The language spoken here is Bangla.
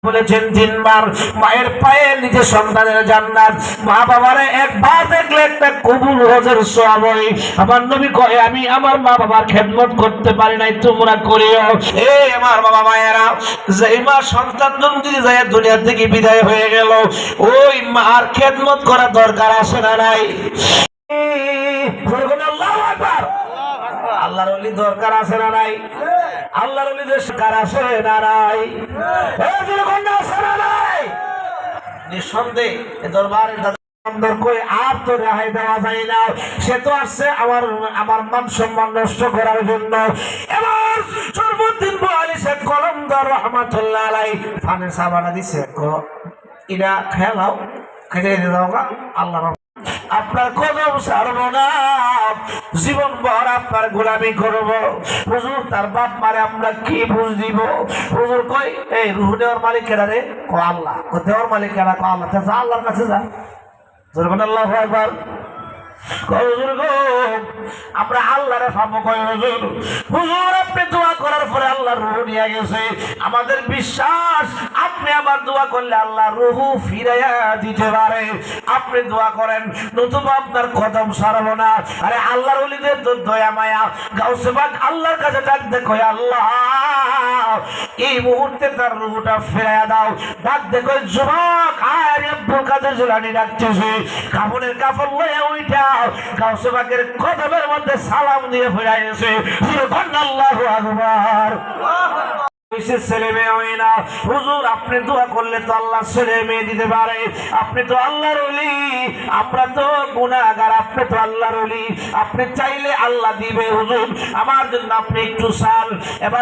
বলেছেন 3 বার মায়ের পায়ে নিজে সন্তানের জান্নাত, মা বাবারে একবার দেখলে একটা কবুল হজের সওয়াব হয়। আমার নবী কয় আমি আমার মা বাবার খেদমত করতে পারি নাই, তোমরা করিও। এই আমার বাবা মায়েরা, যেই মা সন্তান যদি যায় দুনিয়া থেকে বিদায় হয়ে গেল, ওই মার খেদমত করা দরকার আছে না নাই? আল্লাহু আকবার। আল্লাহর ওলি দরকার আছে না নাই? আল্লাহর ওলিদের দরকার আছে না নাই? এই দুর্গন্ধ আছে না নাই? নিঃসন্দেহে দরবারে আর তো রেহাই দেওয়া যায় না। সে তো আসছে আমার মান সম্মান নষ্ট করার জন্য। এবার সর্বদিন বলি সে কলমদার রহমাতুল্লাহ আলাই ফানের সাবানা দিছে, এটা খেলাও খেতে দাও গা, আল্লাহ আপনার কদম ছাড়ব না, জীবন ভর আপনার গোলামি করব। হুজুর তার বাপ মারে আমরা কি বুঝ দিব? হুজুর কই এই রুহ দেওয়ার মালিক কেনা রে? ও আল্লাহ। ও দেওয়ার মালিক কেনা? কো আল্লাহ। তা আল্লাহর কাছে যা। আল্লাহু আকবার। আমরা আল্লাহরে পাবো কই হুজুর? হুজুর আপনি দোয়া করার পরে আল্লাহ রূহ নিয়ে গেছে। আমাদের বিশ্বাস আপনি আবার দোয়া করলে আল্লাহ রূহ ফিরাইয়া দিতে পারে। আপনি দোয়া করেন, নতুবা আপনার কদম ছাড়বো না। আরে আল্লাহর ওলিদের তো দয়া মায়া। গাউসে পাক আল্লাহর কাছে ডাক দেখো, আল্লাহ এই মুহূর্তে তার রূহটা ফিরাইয়া দাও। ডাক দেখো যুবক, আরে আব্দুল কাদের জিলানী ডাকতেছে, কাফনের কাফন লয়ে ওইটা গাউসে পাকের কদমের মধ্যে সালাম দিয়ে ফিরাইছে। আল্লাহু আকবার। ছেলে মেয়ে হয় না হুজুর, আপনি দোয়া করলে তো আল্লাহ ছেলে মেয়ে দিতে পারে। আপনি তো আল্লাহর ওলি, আমরা তো গুনাহগার। আপনি তো আল্লাহর ওলি, আপনি চাইলে আল্লাহ দিবে। হুজুর আমার জন্য আপনি একটু চান। এবার